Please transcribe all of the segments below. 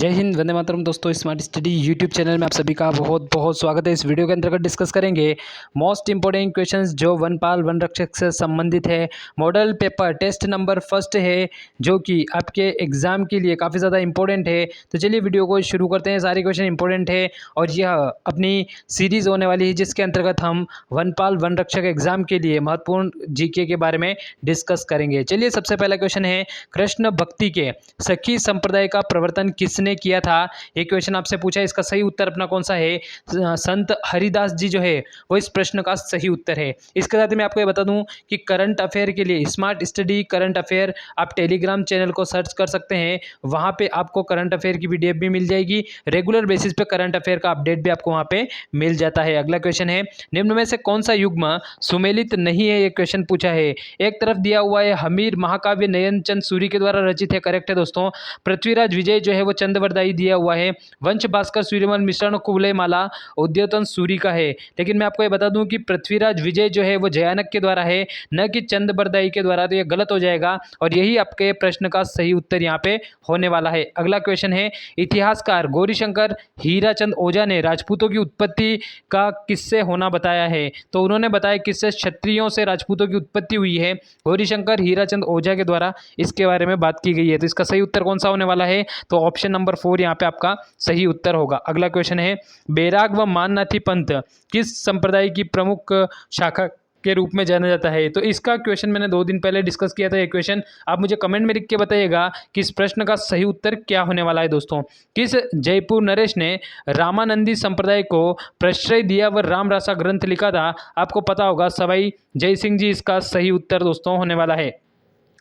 जय हिंद, वंदे मातरम। दोस्तों, smart study YouTube channel में आप सभी का बहुत बहुत स्वागत है। इस वीडियो के अंतर्गत डिस्कस करेंगे मोस्ट इंपॉर्टेंट क्वेश्चंस जो वनपाल वन रक्षक से संबंधित है। Model paper test number first है जो कि आपके एग्जाम के लिए काफ़ी ज़्यादा इंपॉर्टेंट है। तो चलिए वीडियो को शुरू करते हैं। सारे क्वेश्चन इंपॉर्टेंट है और यह अपनी सीरीज़ होने वाली है जिसके अंतर्गत हम वनपाल वन रक्षक एग्जाम के लिए महत्वपूर्ण जीके के बारे में डिस्कस करेंगे। चलिए, सबसे पहला क्वेश्चन है, कृष्ण भक्ति के सखी संप्रदाय का प्रवर्तन किसने किया था? ये क्वेश्चन आपसे पूछा है। इसका सही उत्तर अपना कौन सा है? संत हरिदास जी जो है वो इस प्रश्न का सही उत्तर है। इसके साथ ही मैं आपको ये बता दूं कि करंट अफेयर के लिए स्मार्ट स्टडी करंट अफेयर आप टेलीग्राम चैनल को सर्च कर सकते हैं। वहां पे आपको करंट अफेयर की पीडीएफ भी मिल जाएगी। रेगुलर बेसिस पे करंट अफेयर का अपडेट भी आपको वहां पे मिल जाता है। अगला क्वेश्चन है, निम्न में से कौन सा युग्म सुमेलित नहीं है? ये क्वेश्चन पूछा है। एक तरफ दिया हुआ है हमीर महाकाव्य नयन चंद सूरी के द्वारा रचित है, करेक्ट है दोस्तों। पृथ्वीराज विजय जो है वो चंद्रवरदाई दिया हुआ है। वंश भास्कर सूर्यमल मिश्रण कुवलय माला उद्योतन सूरी का है। लेकिन मैं आपको ये बता दूं कि पृथ्वीराज विजय जो है वो जयानक के द्वारा है, न कि चंद्रवरदाई के द्वारा। तो ये गलत हो जाएगा और यही आपके प्रश्न का सही उत्तर यहाँ पे होने वाला है। अगला क्वेश्चन है, इतिहासकार गौरीशंकर हीराचंद ओझा ने राजपूतों की उत्पत्ति का किससे होना बताया है? तो उन्होंने बताया किससे? क्षत्रियों से राजपूतों की उत्पत्ति हुई है गौरीशंकर हीराचंद ओझा के द्वारा। इसके बारे में बात की गई है। तो इसका सही उत्तर कौन सा होने वाला है? तो ऑप्शन नंबर 4 यहाँ पे आपका सही उत्तर होगा। अगला क्वेश्चन है, बैराग व माननाथी पंथ किस संप्रदाय की प्रमुख शाखा के रूप में जाना जाता है? तो इसका क्वेश्चन मैंने 2 दिन पहले डिस्कस किया था। ये क्वेश्चन आप मुझे कमेंट में लिख के बताइएगा कि इस प्रश्न का सही उत्तर क्या होने वाला है दोस्तों। किस जयपुर नरेश ने रामानंदी संप्रदाय को प्रश्रय दिया व रामरासा ग्रंथ लिखा था? आपको पता होगा, सवाई जय सिंह जी इसका सही उत्तर दोस्तों होने वाला है।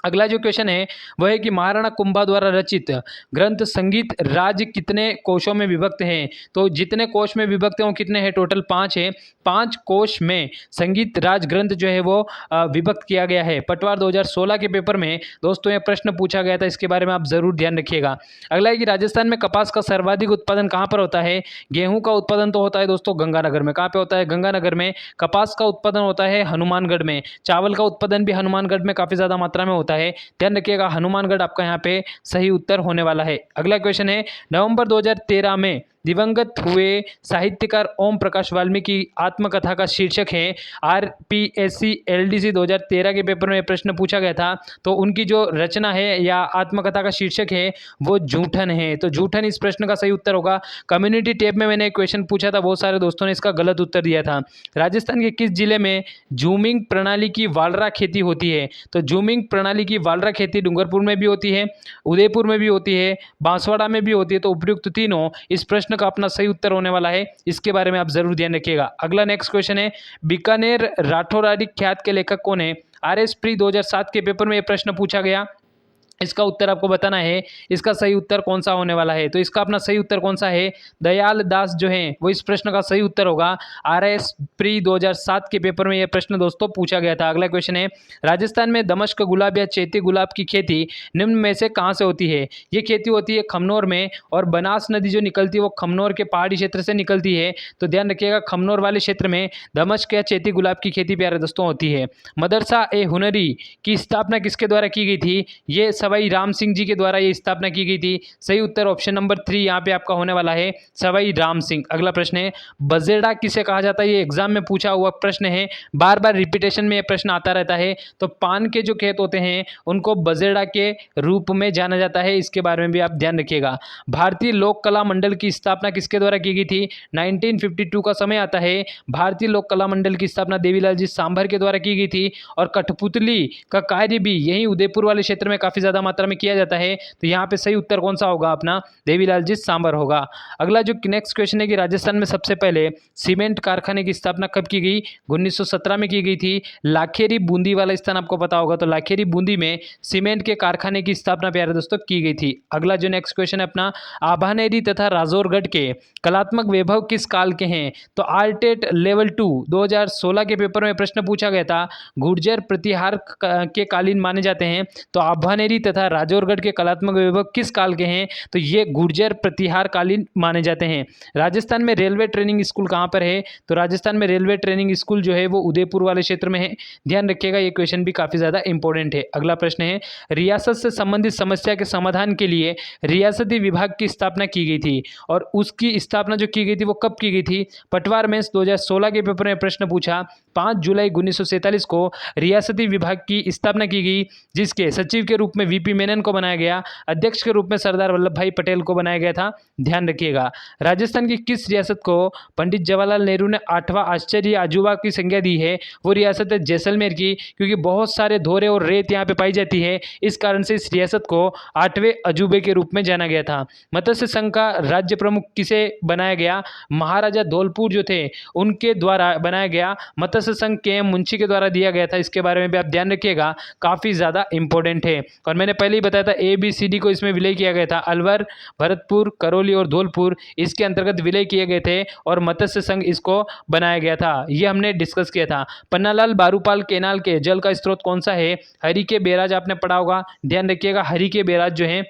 अगला जो क्वेश्चन है वह है कि महाराणा कुंभा द्वारा रचित ग्रंथ संगीत राज कितने कोशों में विभक्त हैं? तो जितने कोश में विभक्त हैं वो कितने हैं? टोटल 5 है। 5 कोश में संगीत राज ग्रंथ जो है वो विभक्त किया गया है। पटवार 2016 के पेपर में दोस्तों ये प्रश्न पूछा गया था। इसके बारे में आप जरूर ध्यान रखिएगा। अगला है कि राजस्थान में कपास का सर्वाधिक उत्पादन कहाँ पर होता है? गेहूं का उत्पादन तो होता है दोस्तों गंगानगर में। कहाँ पे होता है? गंगानगर में। कपास का उत्पादन होता है हनुमानगढ़ में। चावल का उत्पादन भी हनुमानगढ़ में काफी ज्यादा मात्रा में होता है। ध्यान रखिएगा, हनुमानगढ़ आपका यहाँ पे सही उत्तर होने वाला है। अगला क्वेश्चन है, नवंबर 2013 में दिवंगत हुए साहित्यकार ओम प्रकाश वाल्मीकि आत्मकथा का शीर्षक है। आरपीएससी एलडीसी 2013 के पेपर में प्रश्न पूछा गया था। तो उनकी जो रचना है या आत्मकथा का शीर्षक है वो जूठन है। तो जूठन इस प्रश्न का सही उत्तर होगा। कम्युनिटी टैब में मैंने एक क्वेश्चन पूछा था, बहुत सारे दोस्तों ने इसका गलत उत्तर दिया था। राजस्थान के किस जिले में जूमिंग प्रणाली की वालरा खेती होती है? तो जूमिंग प्रणाली की वालरा खेती डूंगरपुर में भी होती है, उदयपुर में भी होती है, बांसवाड़ा में भी होती है। तो उपयुक्त तीनों इस प्रश्न का अपना सही उत्तर होने वाला है। इसके बारे में आप जरूर ध्यान रखिएगा। अगला नेक्स्ट क्वेश्चन है, बीकानेर राठौरारी ख्यात के लेखक कौन है? आरएस प्री 2007 के पेपर में यह प्रश्न पूछा गया। इसका उत्तर आपको बताना है। इसका सही उत्तर कौन सा होने वाला है? तो इसका अपना सही उत्तर कौन सा है? दयाल दास जो है वो इस प्रश्न का सही उत्तर होगा। आरएस प्री 2007 के पेपर में यह प्रश्न दोस्तों पूछा गया था। अगला क्वेश्चन है, राजस्थान में दमश्क गुलाब या चैती गुलाब की खेती निम्न में से कहाँ से होती है? ये खेती होती है खमनोर में और बनास नदी जो निकलती है वो खमनोर के पहाड़ी क्षेत्र से निकलती है। तो ध्यान रखिएगा, खमनोर वाले क्षेत्र में दमश्क या चैती गुलाब की खेती प्यारे दोस्तों होती है। मदरसा ए हुनरी की स्थापना किसके द्वारा की गई थी? ये सवाई राम सिंह जी के द्वारा ये स्थापना की गई थी। सही उत्तर ऑप्शन नंबर 3 यहाँ पे आपका होने वाला है, सवाई राम सिंह। अगला प्रश्न है, बजेड़ा किसे कहा जाता है? ये एग्जाम में पूछा हुआ प्रश्न है, बार बार रिपीटेशन में ये प्रश्न आता रहता है। तो पान के जो खेत होते हैं उनको बजेड़ा के रूप में जाना जाता है। इसके बारे में भी आप ध्यान रखिएगा। भारतीय लोक कला मंडल की स्थापना किसके द्वारा की गई थी? 1952 का समय आता है। भारतीय लोक कला मंडल की स्थापना देवीलाल जी सांभर के द्वारा की गई थी और कठपुतली का कार्य भी यही उदयपुर वाले क्षेत्र में काफी ज्यादा मात्रा में किया जाता है। तो यहाँ पे सही उत्तर कौन सा होगा? अपना देवीलाल जी सांभर होगा। अगला जो नेक्स्ट क्वेश्चन है कि राजस्थान में सबसे पहले सीमेंट कारखाने की स्थापना कब की गई? 1917 में की गई थी। लाखेरी बूंदी वाला स्थान आपको पता होगा। तो लाखेरी बूंदी में सीमेंट के कारखाने की स्थापना प्यारे दोस्तों की गई थी। अगला जो नेक्स्ट क्वेश्चन है अपना, आभानेरी तथा राजौरगढ़ के कलात्मक वैभव किस काल के हैं? तो आर्टेट लेवल 2 2016 के पेपर में प्रश्न पूछा गया था। गुर्जर प्रतिहार के कालीन माने जाते हैं। तो आभानेरी तथा राजौरगढ़ के कलात्मक वैभव किस काल के हैं? तो ये गुर्जर प्रतिहार कालीन माने जाते हैं। राजस्थान में रेलवे ट्रेनिंग स्कूल कहाँ पर है? तो राजस्थान में रेलवे ट्रेनिंग स्कूल जो है वो उदयपुर वाले क्षेत्र में है। ध्यान रखिएगा, ये क्वेश्चन भी काफ़ी ज़्यादा इंपॉर्टेंट है। अगला प्रश्न है, रियासत से संबंधित समस्या के समाधान के लिए रियासती विभाग की स्थापना की गई थी, और उसकी स्थापना जो की गई थी वो कब की गई थी? पटवार मेंस 2016 के पेपर में प्रश्न पूछा, 5 जुलाई 1947 को रियासती विभाग की स्थापना की गई, जिसके सचिव के रूप में वीपी मेनन को बनाया गया, अध्यक्ष के रूप में सरदार वल्लभ भाई पटेल को बनाया गया था। ध्यान रखिएगा। राजस्थान की किस रियासत को पंडित जवाहरलाल नेहरू ने 8वां आश्चर्य अजूबा की संज्ञा दी है? वो रियासत है जैसलमेर की, क्योंकि बहुत सारे धोरे और रेत यहाँ पे पाई जाती है, इस कारण से इस रियासत को 8वें अजूबे के रूप में जाना गया था। मत्स्य संघ का राज्य प्रमुख किसे बनाया गया? महाराजा धौलपुर जो थे उनके द्वारा बनाया गया। मत्स्य संघ के मुंशी के द्वारा दिया गया था। इसके बारे में भी आप ध्यान रखिएगा, काफ़ी ज़्यादा इंपॉर्टेंट है। और मैंने पहले ही बताया था ABCD को इसमें विलय किया गया था। अलवर, भरतपुर, करौली और धौलपुर इसके अंतर्गत विलय किए गए थे और मत्स्य संघ इसको बनाया गया था। ये हमने डिस्कस किया था। पन्नालाल बारूपाल केनाल के जल का स्रोत कौन सा है? हरि के बैराज आपने पढ़ा होगा। ध्यान रखिएगा, हरि के बैराज जो है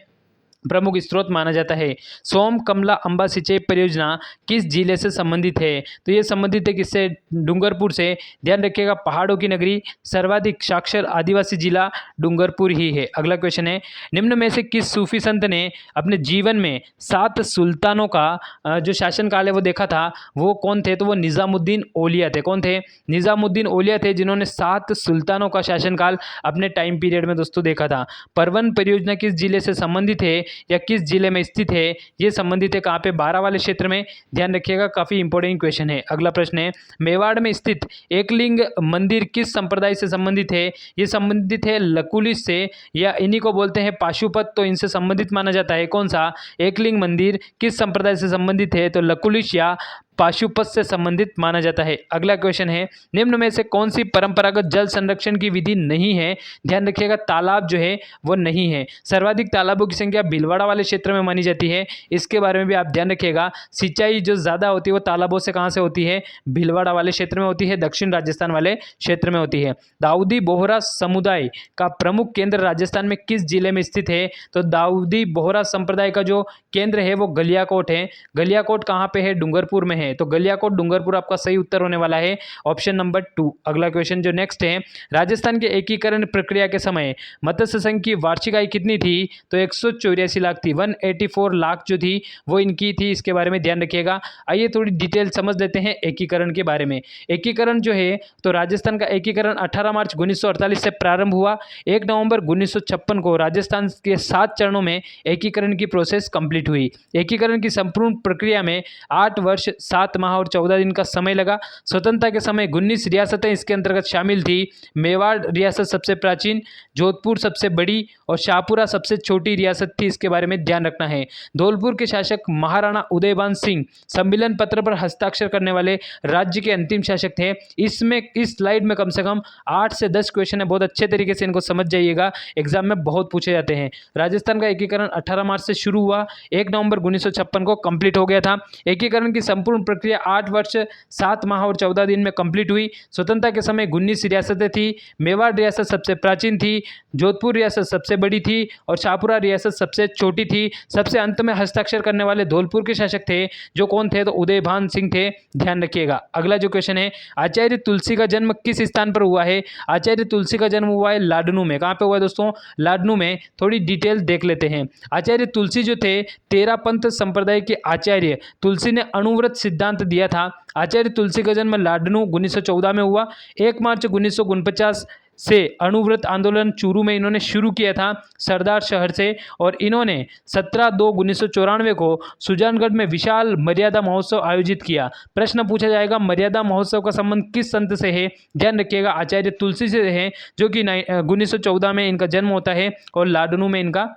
प्रमुख स्रोत माना जाता है। सोम कमला अंबा सिंचाई परियोजना किस जिले से संबंधित है? तो ये संबंधित है किससे? डूंगरपुर से। ध्यान रखिएगा, पहाड़ों की नगरी, सर्वाधिक साक्षर आदिवासी जिला डूंगरपुर ही है। अगला क्वेश्चन है, निम्न में से किस सूफी संत ने अपने जीवन में 7 सुल्तानों का जो शासनकाल है वो देखा था? वो कौन थे? तो वो निज़ामुद्दीन औलिया थे। कौन थे? निज़ामुद्दीन औलिया थे, जिन्होंने 7 सुल्तानों का शासनकाल अपने टाइम पीरियड में दोस्तों देखा था। परवन परियोजना किस जिले से संबंधित है या किस जिले में स्थित है? ये संबंधित है कहाँ पे? बारां वाले क्षेत्र में। ध्यान रखिएगा, काफ़ी इंपॉर्टेंट क्वेश्चन है। अगला प्रश्न है, मेवाड़ में स्थित एकलिंग मंदिर किस संप्रदाय से संबंधित है? ये संबंधित है लकुलिश से, या इन्हीं को बोलते हैं पाशुपत, तो इनसे संबंधित माना जाता है। कौन सा? एकलिंग मंदिर किस संप्रदाय से संबंधित है? तो लकुलिश या पाशुपत से संबंधित माना जाता है। अगला क्वेश्चन है, निम्न में से कौन सी परंपरागत जल संरक्षण की विधि नहीं है? ध्यान रखिएगा, तालाब जो है वो नहीं है। सर्वाधिक तालाबों की संख्या भीलवाड़ा वाले क्षेत्र में मानी जाती है। इसके बारे में भी आप ध्यान रखिएगा। सिंचाई जो ज़्यादा होती है वो तालाबों से कहाँ से होती है? भीलवाड़ा वाले क्षेत्र में होती है, दक्षिण राजस्थान वाले क्षेत्र में होती है। दाऊदी बोहरा समुदाय का प्रमुख केंद्र राजस्थान में किस जिले में स्थित है? तो दाऊदी बोहरा संप्रदाय का जो केंद्र है वो गलियाकोट है। गलियाकोट कहाँ पे है? डूंगरपुर में है। तो गलियाकोट डूंगरपुर आपका सही उत्तर होने वाला है, ऑप्शन नंबर 2। अगला क्वेश्चन जो नेक्स्ट है, राजस्थान के एकीकरण प्रक्रिया के समय मत्स्य संघ की वार्षिक आय कितनी थी? तो 184 लाख थी। 184 लाख जो थी वो इनकी थी। इसके बारे में ध्यान रखिएगा। आइए थोड़ी डिटेल समझ लेते हैं एकीकरण के बारे में। एकीकरण जो है, तो राजस्थान का एकीकरण 18 मार्च 1948 से प्रारंभ हुआ। 1 नवंबर 1956 को राजस्थान के 7 चरणों में एकीकरण की प्रोसेस कंप्लीट हुई। एकीकरण की संपूर्ण प्रक्रिया में 8 वर्ष 7 माह और 14 दिन का समय लगा। स्वतंत्रता के समय 19 रियासतें इसके अंतर्गत शामिल थी। मेवाड़ रियासत सबसे प्राचीन, जोधपुर सबसे बड़ी और शाहपुरा सबसे छोटी रियासत थी। इसके बारे में ध्यान रखना है। धौलपुर के शासक महाराणा उदयभान सिंह सम्मेलन पत्र पर हस्ताक्षर करने वाले राज्य के अंतिम शासक थे। इसमें इस स्लाइड में कम से कम 8 से 10 क्वेश्चन है, बहुत अच्छे तरीके से इनको समझ जाइएगा, एग्जाम में बहुत पूछे जाते हैं। राजस्थान का एकीकरण 18 मार्च से शुरू हुआ, 1 नवंबर 1956 को कंप्लीट हो गया था। एकीकरण की संपूर्ण प्रक्रिया 8 वर्ष 7 माह और 14 दिन में कंप्लीट हुई। स्वतंत्रता के समय 19 रियासतें थी। मेवाड़ रियासत सबसे प्राचीन थी, जोधपुर रियासत सबसे बड़ी थी और शाहपुरा रियासत सबसे छोटी थी। सबसे अंत में हस्ताक्षर करने वाले धौलपुर के शासक थे, जो कौन थे? तो उदयभान सिंह थे। ध्यान रखिएगा। अगला जो क्वेश्चन है, आचार्य तुलसी का जन्म किस स्थान पर हुआ है? आचार्य तुलसी का जन्म हुआ है लाडनू में। कहाँ पे हुआ है दोस्तों? लाडनू में। थोड़ी डिटेल देख लेते हैं। आचार्य तुलसी जो थे, तेरा पंथ संप्रदाय के आचार्य तुलसी ने अणुव्रत सिद्धांत दिया था। आचार्य तुलसी का जन्म लाडनू 1914 में हुआ। 1 मार्च 1949 से अणुव्रत आंदोलन चूरू में इन्होंने शुरू किया था, सरदार शहर से, और इन्होंने 17/2/1994 को सुजानगढ़ में विशाल मर्यादा महोत्सव आयोजित किया। प्रश्न पूछा जाएगा, मर्यादा महोत्सव का संबंध किस संत से है? ध्यान रखिएगा, आचार्य तुलसी से है, जो कि 1914 में इनका जन्म होता है और लाडनू में इनका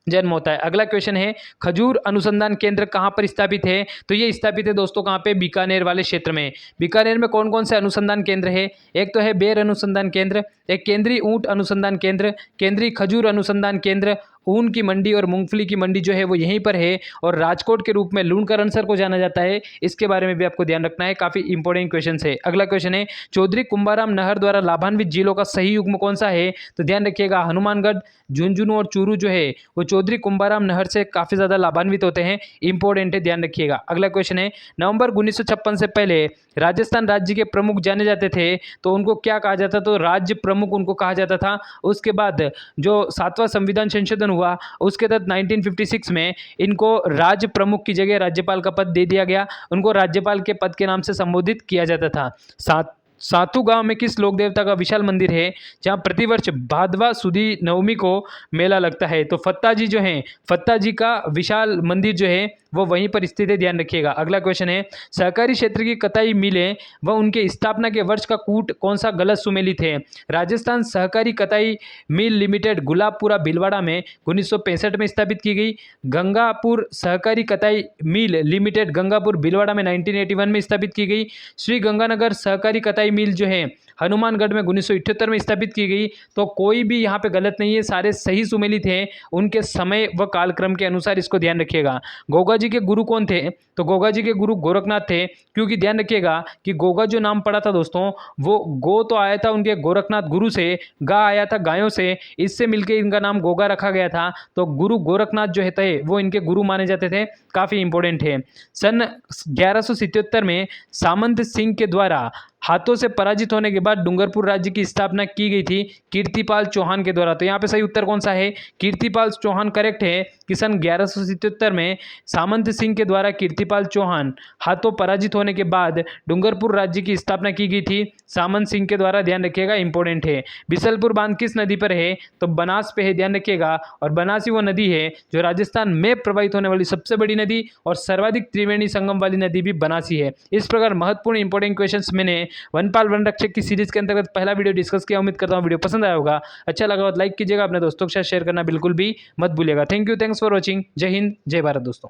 जन्म होता है। अगला क्वेश्चन है, खजूर अनुसंधान केंद्र कहाँ पर स्थापित है? तो ये स्थापित है दोस्तों कहाँ पे? बीकानेर वाले क्षेत्र में। बीकानेर में कौन कौन से अनुसंधान केंद्र है? एक तो है बेर अनुसंधान केंद्र, एक केंद्रीय ऊंट अनुसंधान केंद्र, केंद्रीय खजूर अनुसंधान केंद्र ऊन की मंडी और मूंगफली की मंडी जो है वो यहीं पर है, और राजकोट के रूप में लूणकरणसर को जाना जाता है। इसके बारे में भी आपको ध्यान रखना है, काफी इंपॉर्टेंट क्वेश्चन है। अगला क्वेश्चन है, चौधरी कुंभाराम नहर द्वारा लाभान्वित जिलों का सही युग्म कौन सा है? तो ध्यान रखिएगा, हनुमानगढ़, झुंझुनू और चूरू जो है वो चौधरी कुंभाराम नहर से काफी ज्यादा लाभान्वित होते हैं। इंपॉर्टेंट है, ध्यान रखिएगा। अगला क्वेश्चन है, नवंबर 1956 से पहले राजस्थान राज्य के प्रमुख जाने जाते थे, तो उनको क्या कहा जाता? तो राज्य प्रमुख उनको कहा जाता था। उसके बाद जो 7वां संविधान संशोधन हुआ उसके तहत 1956 में इनको राज्य प्रमुख की जगह राज्यपाल का पद दे दिया गया। उनको राज्यपाल के पद के नाम से संबोधित किया जाता था। सातू गांव में किस लोक देवता का विशाल मंदिर है जहां प्रतिवर्ष भादवा सुदी नवमी को मेला लगता है? तो फत्ता जी जो हैं, फत्ता जी का विशाल मंदिर जो है वो वहीं पर स्थित है, ध्यान रखिएगा। अगला क्वेश्चन है, सहकारी क्षेत्र की कताई मिलें व उनके स्थापना के वर्ष का कूट कौन सा गलत सुमेलित है? राजस्थान सहकारी कताई मिल लिमिटेड गुलाबपुरा भीलवाड़ा में 1965 में स्थापित की गई। गंगापुर सहकारी कताई मिल लिमिटेड गंगापुर भीलवाड़ा में 1981 में स्थापित की गई। श्री गंगानगर सहकारी कताई मिल जो है हनुमानगढ़ में 1978 में स्थापित की गई। तो कोई भी यहाँ पे गलत नहीं है, सारे सही सुमेलित हैं उनके समय व कालक्रम के अनुसार, इसको ध्यान रखिएगा। गोगा जी के गुरु कौन थे? तो गोगा जी के गुरु गोरखनाथ थे, क्योंकि ध्यान रखिएगा कि गोगा जो नाम पड़ा था दोस्तों, वो गो तो आया था उनके गोरखनाथ गुरु से, गा आया था गायों से, इससे मिलकर इनका नाम गोगा रखा गया था। तो गुरु गोरखनाथ जो है वो इनके गुरु माने जाते थे, काफी इंपॉर्टेंट है। सन 1177 में सामंत सिंह के द्वारा हाथों से पराजित होने के बाद डूंगरपुर राज्य की स्थापना की गई थी कीर्तिपाल चौहान के द्वारा। तो यहाँ पे सही उत्तर कौन सा है? कीर्तिपाल चौहान करेक्ट है कि सन 1177 में सामंत सिंह के द्वारा कीर्तिपाल चौहान हाथों पराजित होने के बाद डूंगरपुर राज्य की स्थापना की गई थी सामंत सिंह के द्वारा, ध्यान रखिएगा, इंपॉर्टेंट है। बिसलपुर बांध किस नदी पर है? तो बनास पे है, ध्यान रखिएगा। और बनास ही वो नदी है जो राजस्थान में प्रवाहित होने वाली सबसे बड़ी नदी और सर्वाधिक त्रिवेणी संगम वाली नदी भी बनासी है। इस प्रकार महत्वपूर्ण इंपॉर्टेंट क्वेश्चंस मैंने वनपाल वन रक्षक की सीरीज के अंतर्गत पहला वीडियो डिस्कस किया। उम्मीद करता हूं वीडियो पसंद आया होगा। अच्छा लगा तो लाइक कीजिएगा, अपने दोस्तों के साथ शेयर करना बिल्कुल भी मत भूलिएगा। Thank you, thanks for watching. जय हिंद, जय भारत दोस्तों।